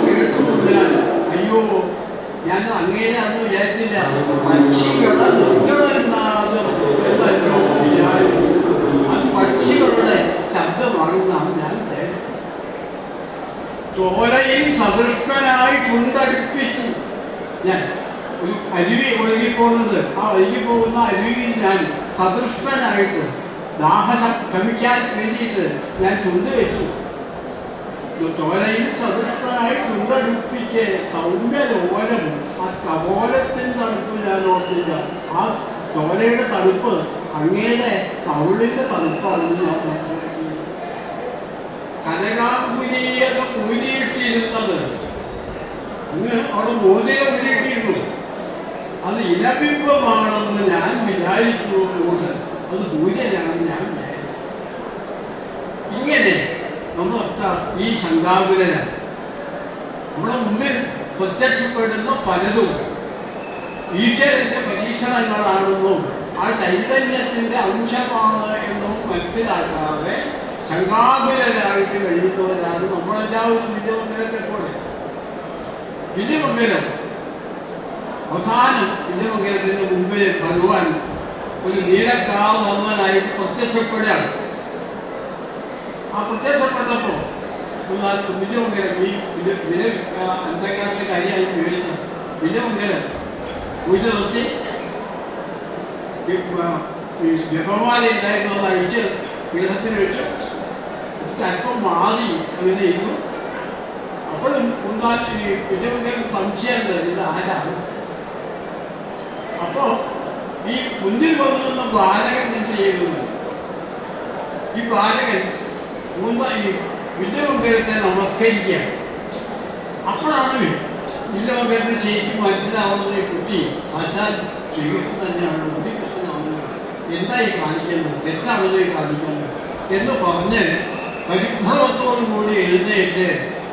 കേട്ടുകൊണ്ടില്ല. അയ്യോ, ഞാൻ അങ്ങനെ അന്ന് വിചാരിച്ചില്ല. പക്ഷികളെ നിർത്തണമെന്നാണ് എന്നല്ലോ വിചാരിച്ചു. അത് പക്ഷികളുടെ ശബ്ദമാണെന്നാണ് ഞാൻ വിചാരിച്ചത്. ചോരയിൽ സദൃഷ്ടനായിട്ടുണ്ടടുപ്പിച്ചു ഞാൻ ഒരു അരുവി ഒഴുകിപ്പോകുന്നത്. ആ ഒഴുകിപ്പോകുന്ന അരുവിയിൽ ഞാൻ സദൃഷ്ടനായിട്ട് ദാഹം ശമിക്കാൻ വേണ്ടിയിട്ട് ഞാൻ ചുണ്ടുവെച്ചു. ചോരയിൽ സദൃഷ്ടനായിട്ടുണ്ടടുപ്പിച്ച് സൗമ്യലോലം. ആ കപോലത്തിൻ്റെ തണുപ്പ് ഞാൻ ഓർത്തില്ല. ആ ചോരയുടെ തണുപ്പ് അങ്ങേരെ കൗളിൻ്റെ തണുപ്പാണെന്ന് ഞാൻ മനസ്സിലാക്കി. കനകാംബുരിയൊക്കെ ഊരിയിട്ടിരുന്നത് അങ്ങ് അവിടെ മോതിര ഊരിയിട്ടിരുന്നു. അത് ഇലബിംബമാണെന്ന് ഞാൻ വിചാരിച്ചു. അത് സൂര്യനാണെന്ന് ഞാൻ വിചാരിച്ചു. ഇങ്ങനെ നമ്മളൊക്കെ ഈ ശങ്കാകുലരാണ്. നമ്മുടെ മുന്നിൽ പ്രത്യക്ഷപ്പെടുന്ന പലതും ഈശ്വരന്റെ പരീക്ഷണങ്ങളാണെന്നും ആ ചൈതന്യത്തിൻ്റെ അംശമാണ് എന്നും മനസ്സിലാക്കാതെ ശങ്കാകുലരായിട്ട് കഴിയുന്നവരാണ് നമ്മളെല്ലാവരും. വിജയമംഗലത്തെ പോലെ വിജയമംഗലം അവസാനം വിജയമംഗലത്തിന് മുമ്പിൽ ഭഗവാൻ ഒരു നീലക്കാവ് വർമ്മനായിട്ട് പ്രത്യക്ഷപ്പെടുകയാണ്. ആ പ്രത്യക്ഷപ്പെട്ടപ്പോൾ വിജയമംഗലം ഈ അന്തർഗാത്ര കാര്യമായി ഉപയോഗിച്ചു. വിജയമംഗലം പൂജ നിർത്തി ജപമാല ഉണ്ടായിരുന്നത് അയച്ച് പീഠത്തിന് വെച്ച് അല്പം മാറി അങ്ങനെ ഇരുന്നു. അപ്പോൾ ഉണ്ടാക്കി വിജയമംഗലം സംശയമുണ്ട്, ഇത് ആരാണ്. അപ്പോൾ ഈ മുന്നിൽ വന്നിരുന്ന ബാലകൻ എന്ത് ചെയ്യുന്നത്? ഈ ബാലകൻ ഈ വിജയമംഗലത്തെ നമസ്കരിക്കുക. അപ്പോഴാണ് വിജയമംഗലത്തെ ശരിക്കും മനസ്സിലാവുന്നത് ഈ കുട്ടി സാക്ഷാൽ ശ്രീകൃഷ്ണൻ തന്നെയാണ്, കുട്ടികൃഷ്ണനാണ്, എന്തായി കാണിക്കുന്നത്, തെറ്റാണല്ലോ ഈ കാണിക്കുന്നത് എന്ന് പറഞ്ഞ് പരിഭ്രമത്തോടു കൂടി എഴുന്നേറ്റ്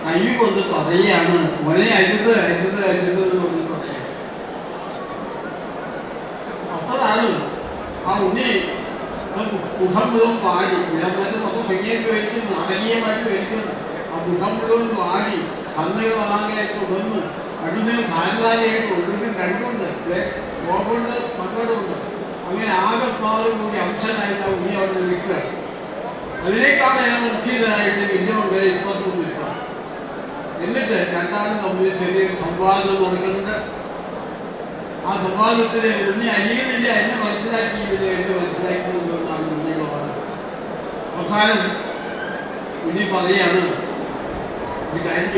കൈ കൊണ്ട് തടയാണ്. മോനെ അരുത് അരുത് അരുത് എന്ന് പറഞ്ഞ് പറയാം. അപ്പോഴാണ് ആ ഉണ്ണി മുഖം മുഴുവൻ പാടി. വിളംബരത്തിൽ നമുക്ക് ഭംഗിയായിട്ട് കഴിച്ച് നാടകീയമായിട്ട് കഴിക്കുന്നത്. ആ മുഖം മുഴുവൻ പാടി കന്നുകളാകെ തുടർന്ന് അടുന്നതിന് ധാരധാരയായിട്ട് ഒഴുകും രണ്ടുണ്ട്, ഗോപുണ്ട് മക്കളുണ്ട്. അങ്ങനെ ആകെപ്പാടും കൂടി അംശനായിട്ട് ആ ഉണ്ണി അവിടെ നിൽക്കുക. അതിനേക്കാൾ ഞാൻ മുഖ്യതായിട്ട് വിജയമംഗലം ഇപ്പത്തും നിൽക്കുക. എന്നിട്ട് രണ്ടാളും തമ്മിൽ ചെറിയൊരു സംവാദം നടക്കുന്നുണ്ട്. ആ സംവാദത്തിൽ ഉണ്ണി അരിയുന്നില്ല, എന്നെ മനസ്സിലാക്കിയില്ല, എന്നെ മനസ്സിലാക്കിയതെന്നാണ് ഉണ്ണിയുടെ വാദം. അവസാനം ഉണ്ണി പറയാണ് ഒരു കാര്യം